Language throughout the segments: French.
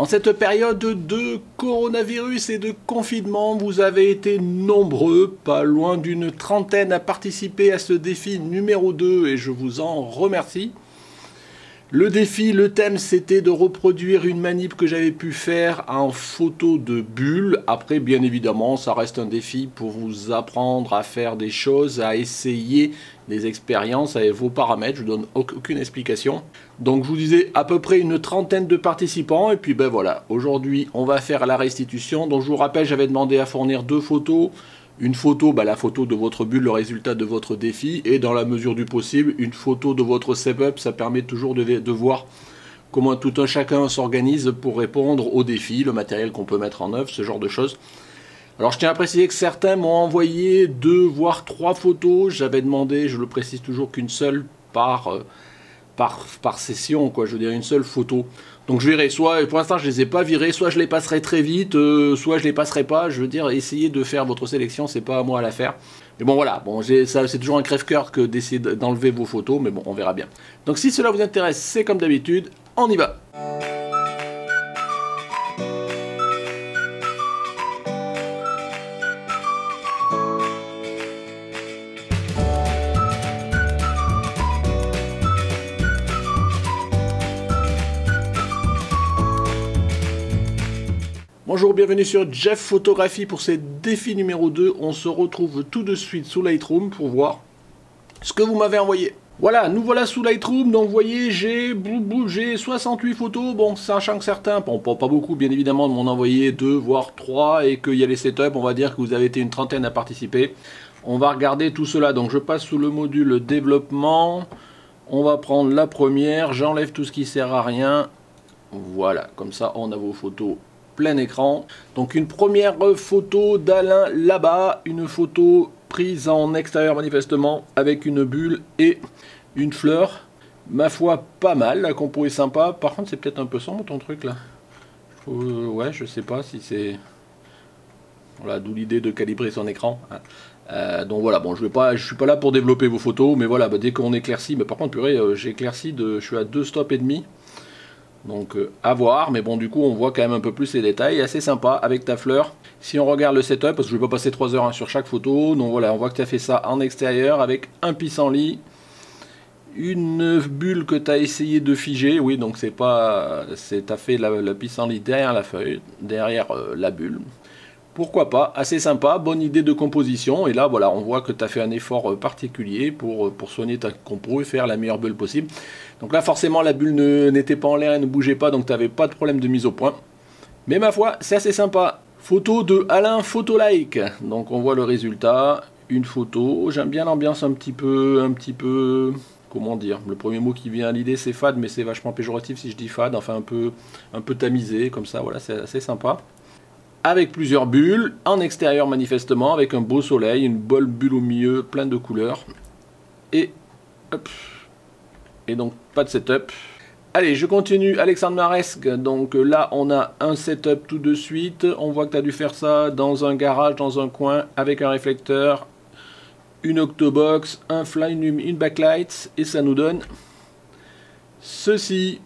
En cette période de coronavirus et de confinement, vous avez été nombreux, pas loin d'une trentaine à participer à ce défi numéro 2 et je vous en remercie. Le défi, le thème, c'était de reproduire une manip que j'avais pu faire en photo de bulle. Après, bien évidemment, ça reste un défi pour vous apprendre à faire des choses, à essayer des expériences avec vos paramètres. Je ne donne aucune explication. Donc, je vous disais à peu près une trentaine de participants. Et puis, ben voilà, aujourd'hui, on va faire la restitution. Donc, je vous rappelle, j'avais demandé à fournir 2 photos. Une photo, la photo de votre bulle, le résultat de votre défi, et dans la mesure du possible, une photo de votre setup. Ça permet toujours de voir comment tout un chacun s'organise pour répondre au défi, le matériel qu'on peut mettre en œuvre, ce genre de choses. Alors je tiens à préciser que certains m'ont envoyé 2 voire 3 photos. J'avais demandé, je le précise toujours, qu'une seule par session, quoi. Je veux dire une seule photo. Donc je verrai, soit, pour l'instant je les ai pas virés, soit je les passerai très vite, soit je les passerai pas. Je veux dire, essayez de faire votre sélection, c'est pas à moi à la faire. Mais bon voilà, bon, c'est toujours un crève-cœur que d'essayer d'enlever vos photos, mais bon, on verra bien. Donc si cela vous intéresse, c'est comme d'habitude, on y va. Bonjour, bienvenue sur Jeff Photographie pour ce défi numéro 2. On se retrouve tout de suite sous Lightroom pour voir ce que vous m'avez envoyé. Voilà, nous voilà sous Lightroom. Donc vous voyez, j'ai 68 photos. Bon, sachant que certains, bon, pas beaucoup bien évidemment, m'ont envoyé 2 voire 3 et qu'il y a les setups, on va dire que vous avez été une trentaine à participer. On va regarder tout cela. Donc je passe sous le module développement. On va prendre la première. J'enlève tout ce qui sert à rien. Voilà, comme ça on a vos photos plein écran. Donc une première photo d'Alain là-bas, une photo prise en extérieur manifestement avec une bulle et une fleur. Ma foi, pas mal, la compo est sympa. Par contre, c'est peut-être un peu sombre ton truc là. Ouais, je sais pas si c'est... Voilà, d'où l'idée de calibrer son écran. Donc voilà, bon, je suis pas là pour développer vos photos, mais voilà, dès qu'on éclaircit, mais par contre, purée, j'ai éclairci je suis à 2 stops et demi. Donc à voir, mais bon du coup on voit quand même un peu plus les détails, assez sympa avec ta fleur. Si on regarde le setup, parce que je vais pas passer 3 heures sur chaque photo, donc voilà, on voit que tu as fait ça en extérieur avec un pissenlit, une bulle que tu as essayé de figer, oui donc tu as fait la pissenlit derrière la feuille, derrière la bulle. Pourquoi pas, assez sympa, bonne idée de composition, et là voilà, on voit que tu as fait un effort particulier pour soigner ta compo et faire la meilleure bulle possible. Donc là forcément la bulle n'était pas en l'air et ne bougeait pas, donc tu n'avais pas de problème de mise au point. Mais ma foi, c'est assez sympa. Photo de Alain Photolike, donc on voit le résultat, une photo, j'aime bien l'ambiance un petit peu, comment dire, le premier mot qui vient à l'idée c'est fade, mais c'est vachement péjoratif si je dis fade, enfin un peu tamisé, comme ça, voilà, c'est assez sympa. Avec plusieurs bulles, en extérieur manifestement, avec un beau soleil, une belle bulle au milieu, plein de couleurs. Et hop. Et donc pas de setup. Allez, je continue. Alexandre Maresque. Donc là, on a un setup tout de suite. On voit que tu as dû faire ça dans un garage, dans un coin, avec un réflecteur, une octobox, un fly, une backlight, et ça nous donne ceci.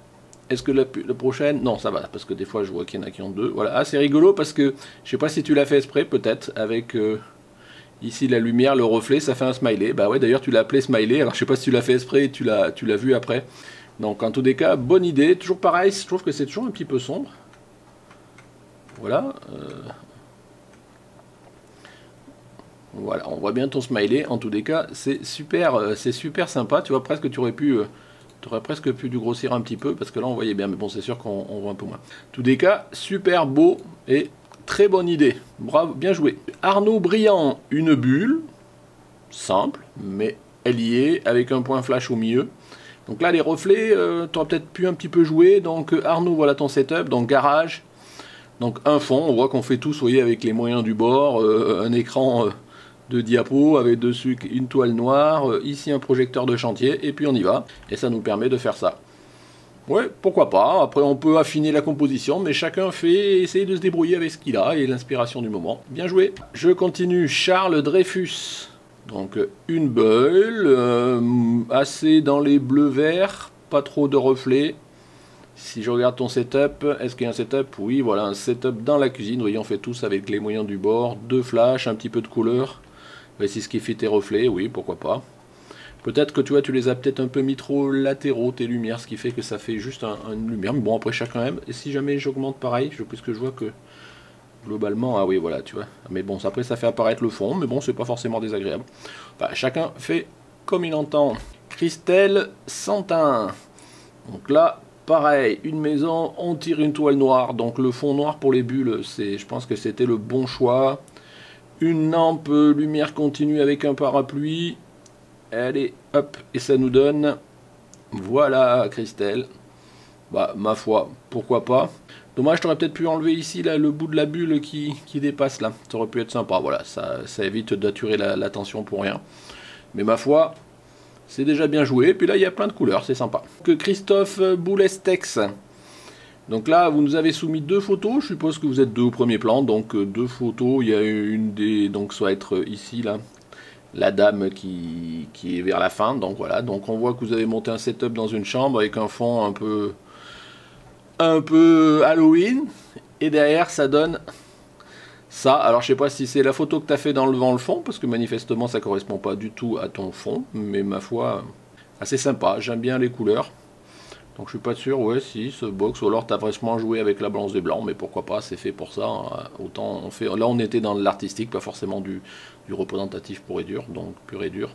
Est-ce que la prochaine... Non, ça va, parce que des fois je vois qu'il y en a qui ont 2. Voilà, c'est rigolo parce que, je sais pas si tu l'as fait exprès, peut-être, avec ici la lumière, le reflet, ça fait un smiley. Bah ouais, d'ailleurs tu l'as appelé smiley, alors je sais pas si tu l'as fait exprès et tu l'as vu après. Donc en tous les cas, bonne idée. Toujours pareil, je trouve que c'est toujours un petit peu sombre. Voilà. Voilà, on voit bien ton smiley. En tous les cas, c'est super sympa. Tu vois, presque tu aurais presque pu du grossir un petit peu, parce que là on voyait bien, mais bon c'est sûr qu'on voit un peu moins. En tous les cas, super beau et très bonne idée. Bravo, bien joué. Arnaud Briand, une bulle, simple, mais elle y est, avec un point flash au milieu. Donc là les reflets, tu aurais peut-être pu un petit peu jouer. Donc Arnaud, voilà ton setup, donc garage. Donc un fond, on voit qu'on fait tout, vous voyez, avec les moyens du bord, un écran... de diapo avec dessus une toile noire, ici un projecteur de chantier, et puis on y va, et ça nous permet de faire ça. Ouais, pourquoi pas, après on peut affiner la composition, mais chacun essayer de se débrouiller avec ce qu'il a, et l'inspiration du moment. Bien joué. Je continue, Charles Dreyfus, donc une bulle, assez dans les bleus-verts, pas trop de reflets, Si je regarde ton setup, est-ce qu'il y a un setup? Oui, voilà, un setup dans la cuisine. Vous voyez, on fait tous avec les moyens du bord. 2 flashs, un petit peu de couleur. Voici ce qui fait tes reflets, oui, pourquoi pas. Peut-être que tu vois, tu les as peut-être un peu mis trop latéraux, tes lumières, ce qui fait que ça fait juste une lumière. Mais bon, après chacun aime. Et si jamais j'augmente pareil, puisque je vois que globalement, ah oui, voilà, tu vois. Mais bon, après ça fait apparaître le fond, mais bon, c'est pas forcément désagréable. Enfin, chacun fait comme il entend. Christelle Santin. Donc là, pareil, une maison, on tire une toile noire. Donc le fond noir pour les bulles, je pense que c'était le bon choix. Une lampe lumière continue avec un parapluie. Allez, hop, et ça nous donne... Voilà, Christelle. Bah, ma foi, pourquoi pas. Dommage, t'aurais peut-être pu enlever ici là, le bout de la bulle qui dépasse là. Ça aurait pu être sympa. Voilà, ça évite d'attirer l'attention pour rien. Mais ma foi, c'est déjà bien joué. Puis là, il y a plein de couleurs, c'est sympa. Que Christophe Boulestex. Donc là, vous nous avez soumis 2 photos. Je suppose que vous êtes 2 au premier plan. Donc 2 photos. Il y a une des... Donc ça va être ici là. La dame qui est vers la fin. Donc voilà. Donc on voit que vous avez monté un setup dans une chambre avec un fond un peu Halloween, et derrière ça donne ça. Alors je sais pas si c'est la photo que tu as fait dans le fond, parce que manifestement ça correspond pas du tout à ton fond, mais ma foi, assez sympa, j'aime bien les couleurs. Donc je suis pas sûr, ouais, si ce box, ou alors tu as vraiment joué avec la blanche et blanc, mais pourquoi pas, c'est fait pour ça, hein. Autant on fait, là on était dans l'artistique, pas forcément du représentatif pur et dur, donc pur et dur.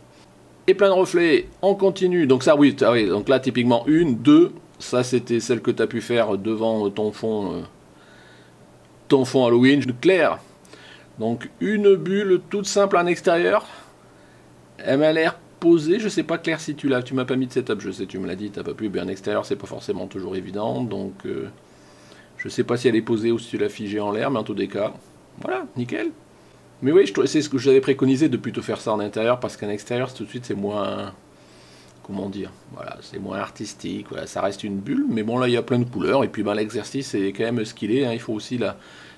Et plein de reflets, on continue, donc ça oui, donc là typiquement 1, 2, ça c'était celle que tu as pu faire devant ton fond Halloween clair. Donc une bulle toute simple en extérieur, elle m'a l'air posée, je sais pas Claire si tu m'as pas mis de setup, je sais tu me l'as dit, t'as pas pu, bien en extérieur c'est pas forcément toujours évident, donc je sais pas si elle est posée ou si tu l'as figée en l'air, mais en tous les cas, voilà, nickel. Mais oui, c'est ce que j'avais préconisé de plutôt faire ça en intérieur, parce qu'en extérieur tout de suite c'est moins... Comment dire, voilà, c'est moins artistique, voilà, ça reste une bulle, mais bon là il y a plein de couleurs, et puis ben, l'exercice c'est quand même ce qu'il est, hein, il faut aussi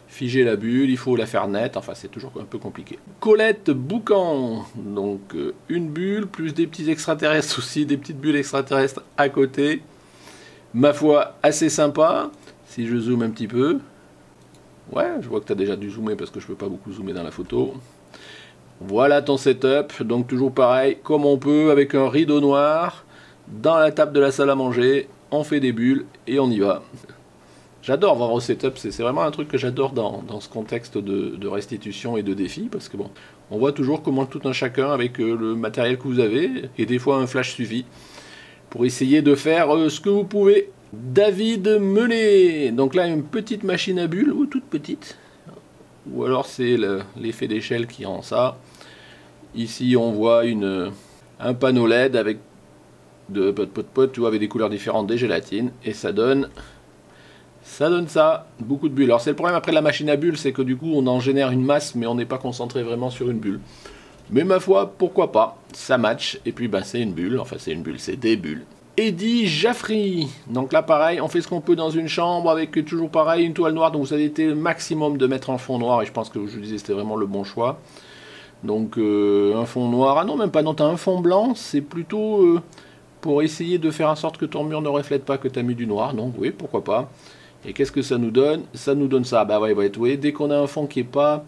figer la bulle, il faut la faire nette, enfin c'est toujours un peu compliqué. Colette Boucan, donc une bulle, plus des petits extraterrestres aussi, des petites bulles extraterrestres à côté, ma foi assez sympa, si je zoome un petit peu, ouais, je vois que tu as déjà dû zoomer parce que je peux pas beaucoup zoomer dans la photo. Voilà ton setup, donc toujours pareil, comme on peut, avec un rideau noir, dans la table de la salle à manger, on fait des bulles et on y va. J'adore voir vos setups, c'est vraiment un truc que j'adore dans ce contexte de restitution et de défi, parce que bon, on voit toujours comment tout un chacun, avec le matériel que vous avez, et des fois un flash suffit, pour essayer de faire ce que vous pouvez. David Melé, donc là une petite machine à bulles, ou toute petite, ou alors c'est l'effet d'échelle qui rend ça. Ici on voit un panneau LED avec tu vois, avec des couleurs différentes, des gélatines, et ça donne ça, beaucoup de bulles. Alors c'est le problème après la machine à bulles, c'est que du coup on en génère une masse, mais on n'est pas concentré vraiment sur une bulle. Mais ma foi, pourquoi pas, ça match, et puis ben c'est une bulle, enfin c'est une bulle, c'est des bulles. Eddie Jaffry, donc là pareil, on fait ce qu'on peut dans une chambre avec toujours pareil, une toile noire, donc vous avez été le maximum de mettre en fond noir, et je pense que je vous disais c'était vraiment le bon choix. Donc un fond noir, ah non même pas, non t'as un fond blanc, c'est plutôt pour essayer de faire en sorte que ton mur ne reflète pas que tu as mis du noir, donc oui pourquoi pas. Et qu'est-ce que ça nous donne? Ça nous donne ça, bah ouais, vous voyez, dès qu'on a un fond qui est pas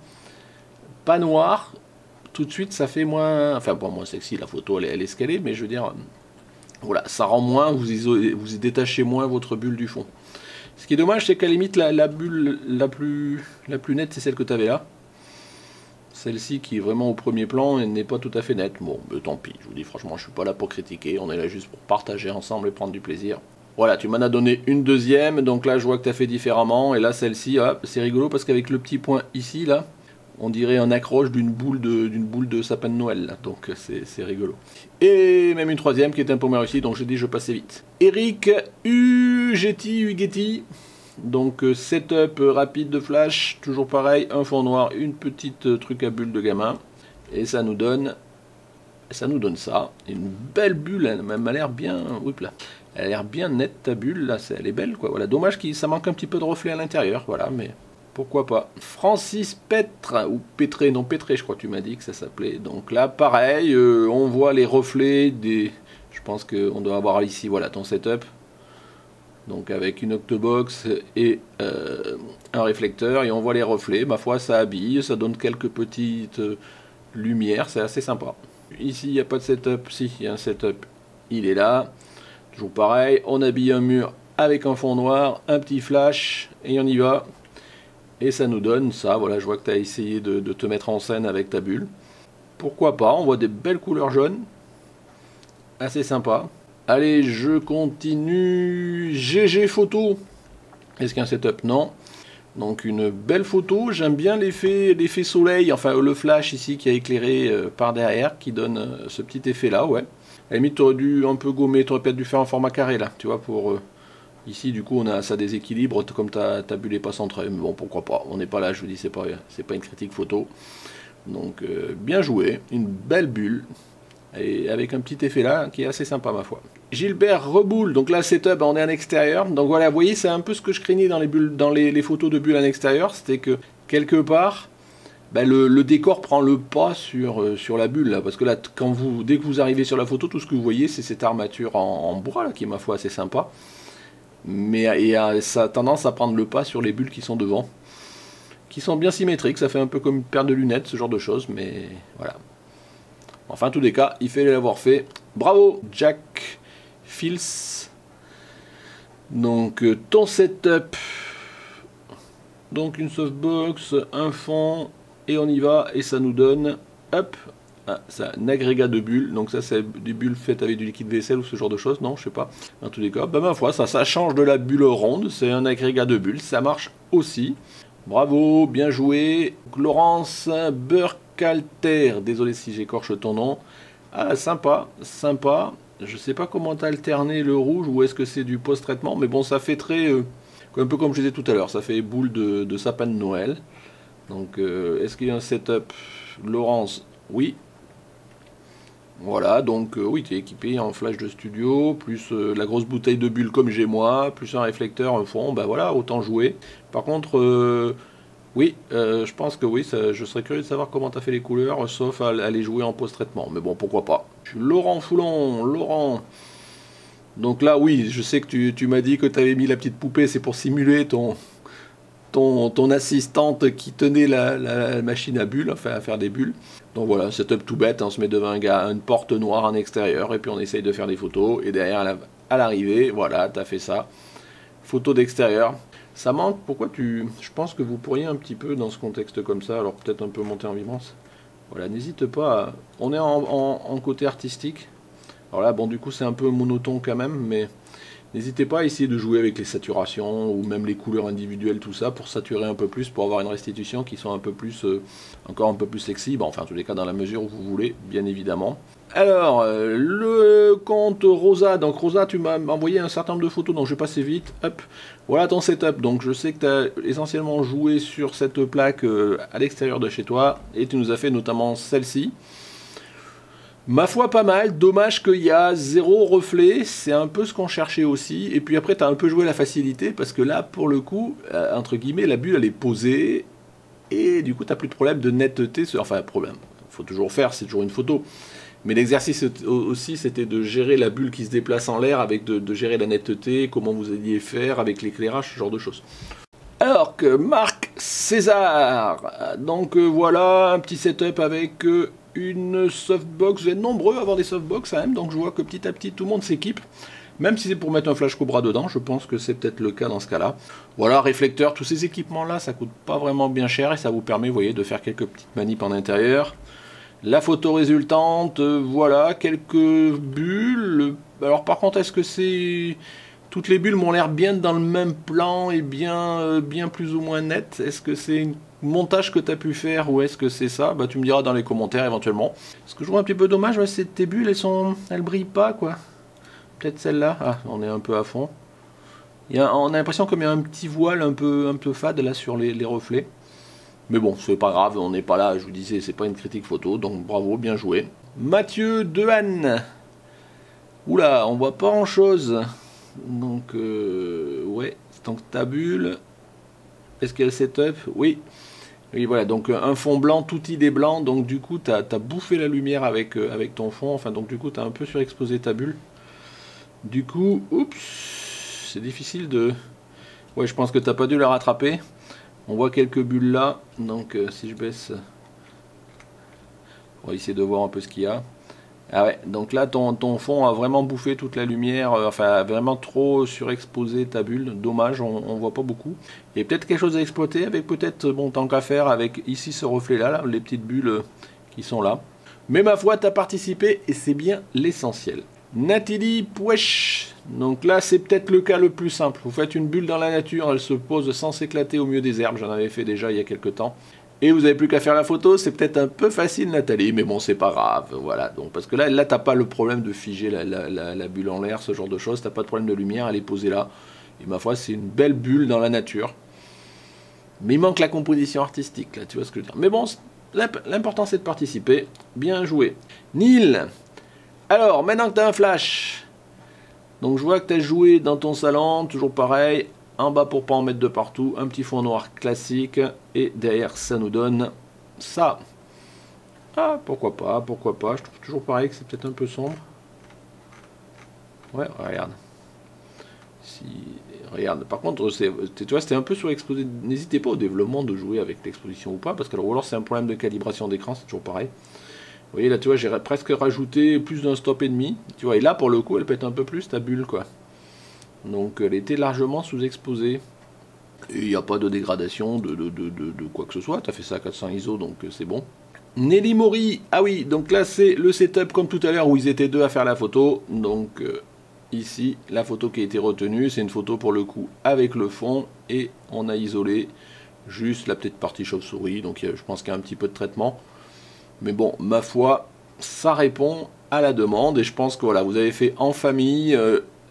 noir, tout de suite ça fait moins, enfin bon moins sexy, la photo elle est ce qu'elle est, mais je veux dire... Voilà, ça rend moins, vous détachez moins votre bulle du fond. Ce qui est dommage, c'est qu'à la limite, la bulle la plus nette, c'est celle que tu avais là. Celle-ci qui est vraiment au premier plan, elle n'est pas tout à fait nette. Bon, mais tant pis, je vous dis franchement, je suis pas là pour critiquer, on est là juste pour partager ensemble et prendre du plaisir. Voilà, tu m'en as donné une deuxième, donc là je vois que tu as fait différemment, et là celle-ci, c'est rigolo parce qu'avec le petit point ici, là, on dirait un accroche d'une boule de sapin de Noël, là. Donc c'est rigolo. Et même une troisième qui est un peu moins réussie, donc j'ai dit je passais vite. Eric Ugeti, donc setup rapide de flash, toujours pareil, un fond noir, une petite truc à bulle de gamin, et ça nous donne ça, une belle bulle, elle m'a l'air bien, oups là, elle a l'air bien nette ta bulle, là, elle est belle quoi, voilà, dommage que ça manque un petit peu de reflet à l'intérieur, voilà, mais... Pourquoi pas. Francis Petre, ou Pétré, non Pétré je crois que tu m'as dit que ça s'appelait. Donc là pareil, on voit les reflets des... Je pense qu'on doit avoir ici, voilà ton setup. Donc avec une octobox et un réflecteur, et on voit les reflets. Ma foi, ça habille, ça donne quelques petites lumières, c'est assez sympa. Ici, il n'y a pas de setup. Si, il y a un setup. Il est là. Toujours pareil, on habille un mur avec un fond noir, un petit flash, et on y va. Et ça nous donne ça. Voilà, je vois que tu as essayé de te mettre en scène avec ta bulle. Pourquoi pas, on voit des belles couleurs jaunes. Assez sympa. Allez, je continue. GG photo. Est-ce qu'il y a un setup? Non. Donc une belle photo. J'aime bien l'effet soleil, enfin le flash ici qui a éclairé par derrière, qui donne ce petit effet là, ouais. À la limite, tu aurais dû un peu gommer, tu aurais peut-être dû faire un format carré là, tu vois, pour... ici, du coup, on a ça déséquilibre, comme ta bulle n'est pas centrée, mais bon, pourquoi pas. On n'est pas là, je vous dis, c'est pas une critique photo. Donc, bien joué, une belle bulle. Et avec un petit effet là qui est assez sympa ma foi. Gilbert Reboul, donc là setup, on est en extérieur. Donc voilà, vous voyez, c'est un peu ce que je craignais dans les bulles, dans les photos de bulles en extérieur, c'était que quelque part, ben, le décor prend le pas sur la bulle là, parce que là, dès que vous arrivez sur la photo, tout ce que vous voyez, c'est cette armature en bois là, qui est ma foi assez sympa. Mais ça a tendance à prendre le pas sur les bulles qui sont devant, qui sont bien symétriques. Ça fait un peu comme une paire de lunettes, ce genre de choses, mais voilà. Enfin, en tous les cas, il fallait l'avoir fait. Bravo, Jack Fils. Donc, ton setup. Donc, une softbox, un fond, et on y va. Et ça nous donne, hop, un agrégat de bulles. Donc, ça, c'est des bulles faites avec du liquide vaisselle ou ce genre de choses. Non, je sais pas. En tous les cas, bah, ma foi, ça change de la bulle ronde. C'est un agrégat de bulles. Ça marche aussi. Bravo, bien joué. Laurence Burkhalter, désolé si j'écorche ton nom. Ah, sympa, sympa. Je sais pas comment t'as alterné le rouge ou est-ce que c'est du post-traitement, mais bon, ça fait très... un peu comme je disais tout à l'heure, ça fait boule de sapin de Noël. Donc, est-ce qu'il y a un setup? Laurence, oui. Voilà, donc oui, tu es équipé en flash de studio, plus la grosse bouteille de bulles comme j'ai moi, plus un réflecteur, un fond, ben voilà, autant jouer. Par contre, oui, je pense que oui, je serais curieux de savoir comment tu as fait les couleurs, sauf à les jouer en post-traitement, mais bon, pourquoi pas. Je suis Laurent Foulon, Laurent. Donc là, oui, je sais que tu m'as dit que tu avais mis la petite poupée, c'est pour simuler ton assistante qui tenait la machine à bulles, enfin à faire des bulles. Donc voilà, setup tout bête, on se met devant un gars, une porte noire en extérieur, et puis on essaye de faire des photos, et derrière, à l'arrivée, voilà, t'as fait ça. Photo d'extérieur. Ça manque, pourquoi je pense que vous pourriez un petit peu, dans ce contexte comme ça, alors peut-être un peu monter en vibrance. Voilà, n'hésite pas, on est en côté artistique. Alors là, bon, du coup, c'est un peu monotone quand même, mais... N'hésitez pas à essayer de jouer avec les saturations ou même les couleurs individuelles, tout ça, pour saturer un peu plus, pour avoir une restitution qui soit un peu plus, encore un peu plus sexy. Bon, enfin, en tous les cas, dans la mesure où vous voulez, bien évidemment. Alors, le compte Rosa. Donc, Rosa, tu m'as envoyé un certain nombre de photos, donc je vais passer vite. Hop, voilà ton setup. Donc, je sais que tu as essentiellement joué sur cette plaque à l'extérieur de chez toi, et tu nous as fait notamment celle-ci. Ma foi, pas mal. Dommage qu'il y a zéro reflet. C'est un peu ce qu'on cherchait aussi. Et puis après, tu as un peu joué la facilité. Parce que là, pour le coup, entre guillemets, la bulle, elle est posée. Et du coup, tu n'as plus de problème de netteté. Enfin, problème. Il faut toujours faire, c'est toujours une photo. Mais l'exercice aussi, c'était de gérer la bulle qui se déplace en l'air, avec de gérer la netteté, comment vous alliez faire, avec l'éclairage, ce genre de choses. Alors que Marc César. Donc voilà, un petit setup avec... une softbox, vous êtes nombreux à avoir des softbox quand même, donc je vois que petit à petit tout le monde s'équipe, même si c'est pour mettre un flash Cobra dedans, je pense que c'est peut-être le cas dans ce cas-là. Voilà, réflecteur, tous ces équipements-là, ça coûte pas vraiment bien cher et ça vous permet, vous voyez, de faire quelques petites manips en intérieur. La photo résultante, voilà, quelques bulles. Alors par contre, est-ce que c'est... Toutes les bulles m'ont l'air bien dans le même plan et bien plus ou moins net. Est-ce que c'est un montage que tu as pu faire ou est-ce que c'est ça? Bah tu me diras dans les commentaires éventuellement. Ce que je trouve un petit peu dommage, c'est que tes bulles, elles brillent pas quoi. Peut-être celle-là. Ah, on est un peu à fond. On a l'impression qu'il y a un petit voile un peu fade là sur les reflets. Mais bon, c'est pas grave, on n'est pas là, je vous disais, c'est pas une critique photo, donc bravo, bien joué. Mathieu Dehaene. Oula, on voit pas grand-chose. Donc, ouais, donc ta bulle, est-ce qu'il y a le setup? Oui. Oui, voilà, donc un fond blanc, tout idée blanc, donc du coup, tu as bouffé la lumière avec ton fond, enfin, donc du coup, tu as un peu surexposé ta bulle. Du coup, oups, c'est difficile de... Ouais, je pense que t'as pas dû la rattraper. On voit quelques bulles là, donc si je baisse... On va essayer de voir un peu ce qu'il y a. Ah ouais, donc là ton fond a vraiment bouffé toute la lumière, enfin a vraiment trop surexposé ta bulle, dommage, on voit pas beaucoup. Et peut-être quelque chose à exploiter avec peut-être, bon tant qu'à faire, avec ici ce reflet là, les petites bulles qui sont là. Mais ma foi, t'as participé et c'est bien l'essentiel. Nathalie Pouèche, donc là c'est peut-être le cas le plus simple. Vous faites une bulle dans la nature, elle se pose sans s'éclater au milieu des herbes, j'en avais fait déjà il y a quelques temps. Et vous n'avez plus qu'à faire la photo, c'est peut-être un peu facile Nathalie, mais bon c'est pas grave, voilà. Donc, parce que là t'as pas le problème de figer la bulle en l'air, ce genre de choses, t'as pas de problème de lumière, elle est posée là. Et ma foi c'est une belle bulle dans la nature. Mais il manque la composition artistique, là, tu vois ce que je veux dire. Mais bon, l'important c'est de participer, bien joué. Neil, alors maintenant que t'as un flash, donc je vois que t'as joué dans ton salon, toujours pareil. En bas pour pas en mettre de partout, un petit fond noir classique, et derrière ça nous donne ça. Ah, pourquoi pas, je trouve toujours pareil que c'est peut-être un peu sombre. Ouais, regarde. Regarde, par contre, tu vois, c'était un peu surexposé. N'hésitez pas au développement de jouer avec l'exposition ou pas, parce que ou alors c'est un problème de calibration d'écran, c'est toujours pareil. Vous voyez, là, tu vois, j'ai presque rajouté plus d'un stop et demi, tu vois, et là, pour le coup, elle pète un peu plus ta bulle, quoi. Donc elle était largement sous-exposée. Et il n'y a pas de dégradation de quoi que ce soit. Tu as fait ça à 400 ISO, donc c'est bon. Nelly Mori, ah oui, donc là c'est le setup comme tout à l'heure où ils étaient deux à faire la photo. Donc ici, la photo qui a été retenue, c'est une photo pour le coup avec le fond. Et on a isolé juste la petite partie chauve-souris. Donc je pense qu'il y a un petit peu de traitement. Mais bon, ma foi, ça répond à la demande. Et je pense que voilà, vous avez fait en famille...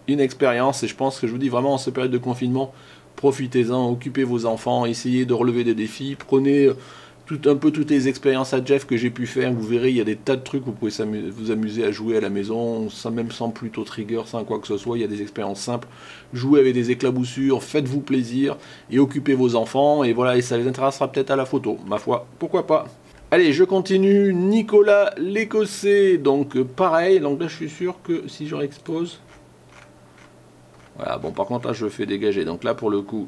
une expérience, et je pense que je vous dis vraiment en cette période de confinement, profitez-en, occupez vos enfants, essayez de relever des défis, prenez un peu toutes les expériences à Jeff que j'ai pu faire, vous verrez il y a des tas de trucs, vous pouvez vous amuser à jouer à la maison, même sans plutôt trigger, sans quoi que ce soit, il y a des expériences simples, jouez avec des éclaboussures, faites-vous plaisir, et occupez vos enfants, et voilà, et ça les intéressera peut-être à la photo, ma foi, pourquoi pas. Allez, je continue, Nicolas l'Écossais, donc pareil, donc là je suis sûr que si je réexpose... Voilà, bon par contre là je le fais dégager, donc là pour le coup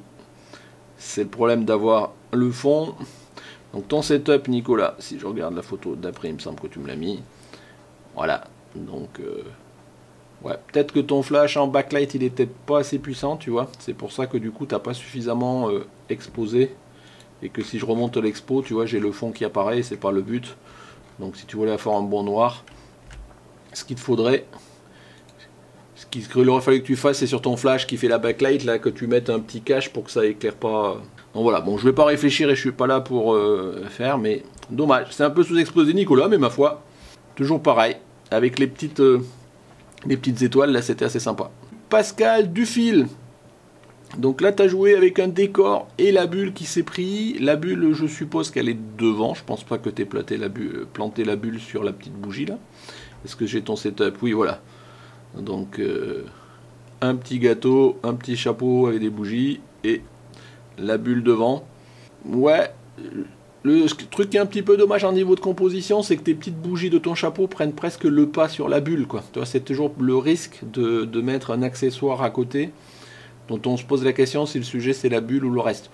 c'est le problème d'avoir le fond. Donc ton setup Nicolas, si je regarde la photo d'après il me semble que tu me l'as mis. Voilà, donc ouais, peut-être que ton flash en backlight il est peut-être pas assez puissant, tu vois. C'est pour ça que du coup t'as pas suffisamment exposé. Et que si je remonte l'expo, tu vois, j'ai le fond qui apparaît, c'est pas le but. Donc si tu voulais la faire en bon noir, ce qu'il te faudrait... Ce qu'il aurait fallu que tu fasses, c'est sur ton flash qui fait la backlight, là, que tu mettes un petit cache pour que ça éclaire pas. Donc voilà, bon, je vais pas réfléchir et je suis pas là pour faire, mais dommage. C'est un peu sous-exposé Nicolas, mais ma foi, toujours pareil. Avec les petites étoiles, là, c'était assez sympa. Pascal Dufil. Donc là, tu as joué avec un décor et la bulle qui s'est pris. La bulle, je suppose qu'elle est devant. Je pense pas que tu aies planté la bulle sur la petite bougie, là. Est-ce que j'ai ton setup? Oui, voilà. Donc un petit gâteau, un petit chapeau avec des bougies et la bulle devant. Ouais, le truc qui est un petit peu dommage en niveau de composition, c'est que tes petites bougies de ton chapeau prennent presque le pas sur la bulle, quoi. Tu vois, c'est toujours le risque de mettre un accessoire à côté dont on se pose la question si le sujet c'est la bulle ou le reste.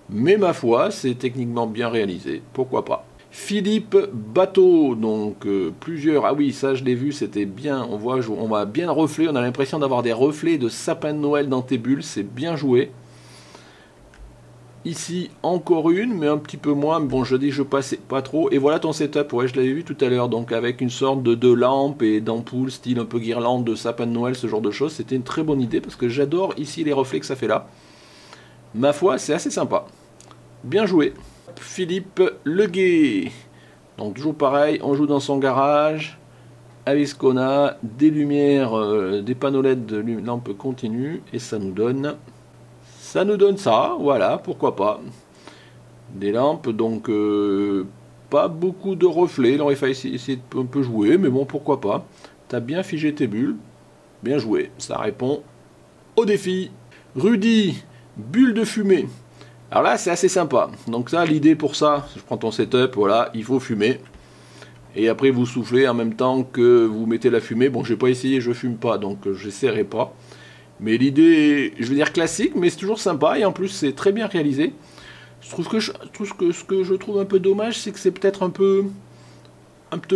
Mais ma foi, c'est techniquement bien réalisé, pourquoi pas. Philippe Bateau, donc plusieurs, ah oui ça je l'ai vu, c'était bien, on voit bien reflet, on a l'impression d'avoir des reflets de sapin de Noël dans tes bulles, c'est bien joué. Ici encore une, mais un petit peu moins, mais bon je dis je passais pas trop, et voilà ton setup, ouais je l'avais vu tout à l'heure, donc avec une sorte de lampe et d'ampoule, style un peu guirlande de sapin de Noël, ce genre de choses, c'était une très bonne idée, parce que j'adore ici les reflets que ça fait là. Ma foi, c'est assez sympa, bien joué. Philippe Leguet. Donc toujours pareil, on joue dans son garage avec ce qu'on a, des lumières, des panneaux LED de lampe continue et ça nous donne ça, voilà, pourquoi pas. Des lampes, donc pas beaucoup de reflets, il aurait fallu essayer de un peu jouer, mais bon, pourquoi pas. T'as bien figé tes bulles, bien joué, ça répond au défi. Rudy, bulle de fumée. Alors là, c'est assez sympa. Donc ça, l'idée pour ça, je prends ton setup, voilà, il faut fumer. Et après, vous soufflez en même temps que vous mettez la fumée. Bon, j'ai pas essayé, je fume pas, donc j'essaierai pas. Mais l'idée, je veux dire classique, mais c'est toujours sympa, et en plus c'est très bien réalisé. Je trouve que, ce que je trouve un peu dommage, c'est que c'est peut-être un peu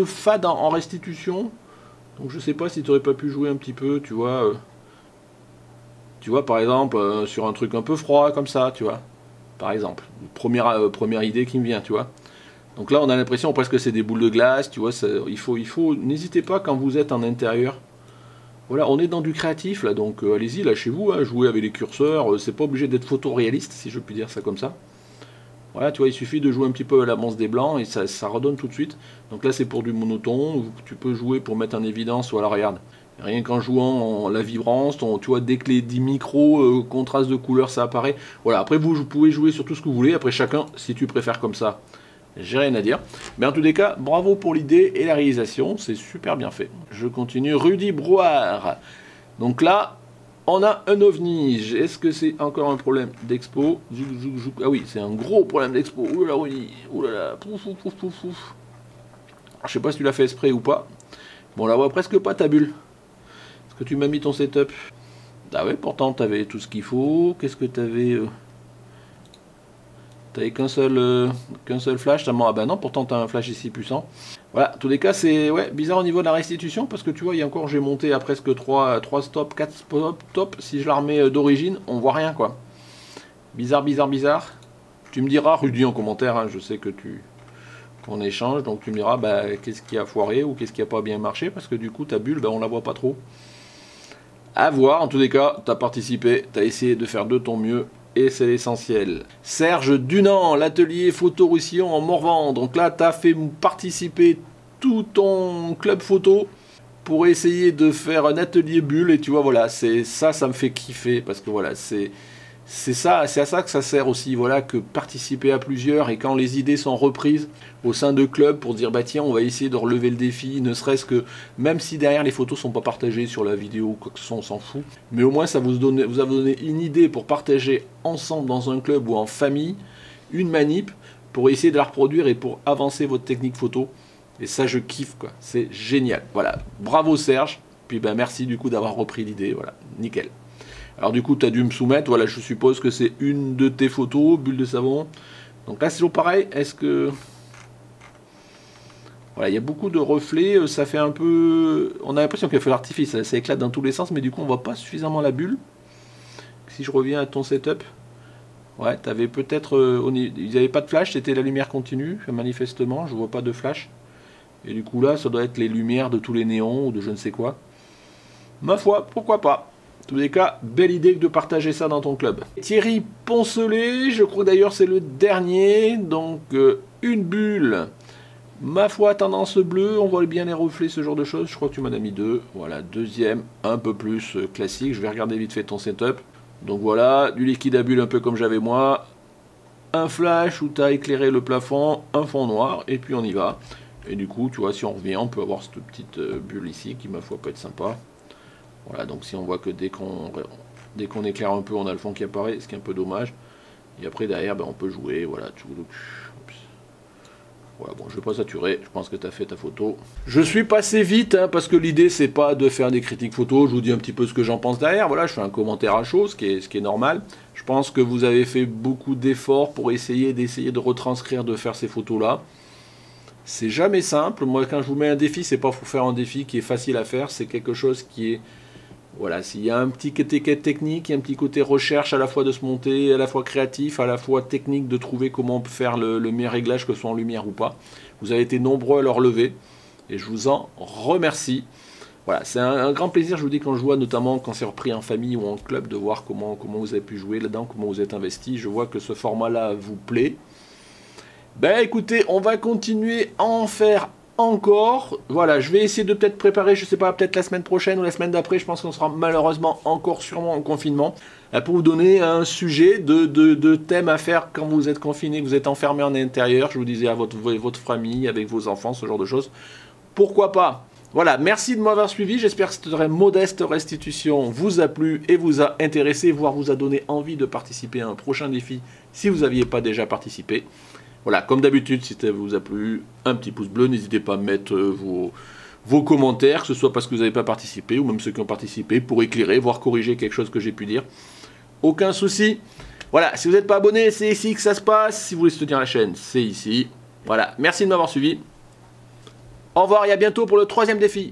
fade en restitution. Donc je sais pas si tu aurais pas pu jouer un petit peu, tu vois par exemple, sur un truc un peu froid comme ça, tu vois. Par exemple, première idée qui me vient, tu vois. Donc là on a l'impression presque que c'est des boules de glace, tu vois, n'hésitez pas quand vous êtes en intérieur. Voilà, on est dans du créatif là, donc allez-y, lâchez-vous, hein, jouez avec les curseurs, c'est pas obligé d'être photoréaliste, si je puis dire ça comme ça. Voilà, tu vois, il suffit de jouer un petit peu à l'avance des blancs et ça redonne tout de suite. Donc là, c'est pour du monotone, tu peux jouer pour mettre en évidence, voilà, regarde. Rien qu'en jouant la vibrance, tu vois, dès que les 10 micros, contraste de couleur, ça apparaît. Voilà, après vous pouvez jouer sur tout ce que vous voulez, après chacun, si tu préfères comme ça, j'ai rien à dire. Mais en tous les cas, bravo pour l'idée et la réalisation, c'est super bien fait. Je continue, Rudy Brouard. Donc là, on a un ovni. Est-ce que c'est encore un problème d'expo? Ah oui, c'est un gros problème d'expo. Ouh là là, Rudy. Ouh là là. Pouf, pouf, pouf, pouf, pouf. Je sais pas si tu l'as fait exprès ou pas. Bon, on la voit presque pas ta bulle. Est-ce que tu m'as mis ton setup? Ah ouais, pourtant t'avais tout ce qu'il faut. Qu'est-ce que t'avais T'avais qu'un seul flash. Ah bah non, pourtant t'as un flash ici puissant. Voilà, en tous les cas, c'est ouais, bizarre au niveau de la restitution, parce que tu vois, il y a encore, j'ai monté à presque 3 stops, 4 stops, si je la remets d'origine, on voit rien, quoi. Bizarre, bizarre, bizarre. Tu me diras, Rudy, en commentaire, hein, je sais que qu'on échange, donc tu me diras, bah, qu'est-ce qui a foiré, ou qu'est-ce qui a pas bien marché, parce que du coup, ta bulle, bah, on la voit pas trop. À voir, en tous les cas, t'as participé, t'as essayé de faire de ton mieux, et c'est l'essentiel. Serge Dunant, l'atelier Photo Roussillon en Morvan. Donc là, tu as fait participer tout ton club photo pour essayer de faire un atelier bulle. Et tu vois, voilà, c'est ça, ça me fait kiffer. Parce que voilà, c'est à ça que ça sert aussi. Voilà, que participer à plusieurs et quand les idées sont reprises au sein de clubs pour dire, bah tiens, on va essayer de relever le défi, ne serait-ce que, même si derrière les photos sont pas partagées sur la vidéo ou quoi que ce soit, on s'en fout. Mais au moins, ça vous a donné une idée pour partager ensemble dans un club ou en famille une manip pour essayer de la reproduire et pour avancer votre technique photo. Et ça, je kiffe, quoi. C'est génial. Voilà. Bravo Serge. Puis ben merci du coup d'avoir repris l'idée. Voilà. Nickel. Alors du coup, tu as dû me soumettre. Voilà, je suppose que c'est une de tes photos, bulle de savon. Donc là, c'est toujours pareil. Est-ce que... Voilà, il y a beaucoup de reflets, ça fait un peu... On a l'impression qu'il fait l'artifice, ça éclate dans tous les sens, mais du coup on voit pas suffisamment la bulle. Si je reviens à ton setup, ouais, tu avais peut-être... ils n'avaient pas de flash, c'était la lumière continue, manifestement, je vois pas de flash. Et du coup là, ça doit être les lumières de tous les néons, ou de je ne sais quoi. Ma foi, pourquoi pas. En tous les cas, belle idée de partager ça dans ton club. Thierry Poncelet, je crois d'ailleurs c'est le dernier, donc une bulle... Ma foi, tendance bleue, on voit bien les reflets, ce genre de choses. Je crois que tu m'en as mis 2. Voilà, deuxième, un peu plus classique. Je vais regarder vite fait ton setup. Donc voilà, du liquide à bulles un peu comme j'avais moi. Un flash où tu as éclairé le plafond, un fond noir, et puis on y va. Et du coup, tu vois, si on revient, on peut avoir cette petite bulle ici qui, ma foi, peut être sympa. Voilà, donc si on voit que dès qu'on éclaire un peu, on a le fond qui apparaît, ce qui est un peu dommage. Et après, derrière, ben, on peut jouer, voilà, voilà, bon, je vais pas saturer, je pense que tu as fait ta photo. Je suis passé vite, hein, parce que l'idée, c'est pas de faire des critiques photos, je vous dis un petit peu ce que j'en pense derrière, voilà, je fais un commentaire à chaud, ce qui est normal. Je pense que vous avez fait beaucoup d'efforts pour essayer de retranscrire, de faire ces photos-là. C'est jamais simple, moi quand je vous mets un défi, c'est pas pour faire un défi qui est facile à faire, c'est quelque chose qui est... Voilà, s'il y a un petit côté technique, il y a un petit côté recherche à la fois de se monter, à la fois créatif, à la fois technique de trouver comment on peut faire le meilleur réglage, que ce soit en lumière ou pas. Vous avez été nombreux à le relever et je vous en remercie. Voilà, c'est un grand plaisir, je vous dis, quand je vois, notamment quand c'est repris en famille ou en club, de voir comment vous avez pu jouer là-dedans, comment vous êtes investi. Je vois que ce format-là vous plaît. Ben écoutez, on va continuer à en faire encore. Voilà, je vais essayer de peut-être préparer, je sais pas, peut-être la semaine prochaine ou la semaine d'après, je pense qu'on sera malheureusement encore sûrement en confinement, pour vous donner un sujet de thème à faire quand vous êtes confiné, que vous êtes enfermé en intérieur, je vous disais, à votre famille, avec vos enfants, ce genre de choses. Pourquoi pas? Voilà, merci de m'avoir suivi, j'espère que cette modeste restitution vous a plu et vous a intéressé, voire vous a donné envie de participer à un prochain défi si vous n'aviez pas déjà participé. Voilà, comme d'habitude, si ça vous a plu, un petit pouce bleu, n'hésitez pas à mettre vos commentaires, que ce soit parce que vous n'avez pas participé, ou même ceux qui ont participé, pour éclairer, voire corriger quelque chose que j'ai pu dire. Aucun souci. Voilà, si vous n'êtes pas abonné, c'est ici que ça se passe. Si vous voulez soutenir la chaîne, c'est ici. Voilà, merci de m'avoir suivi. Au revoir et à bientôt pour le 3e défi.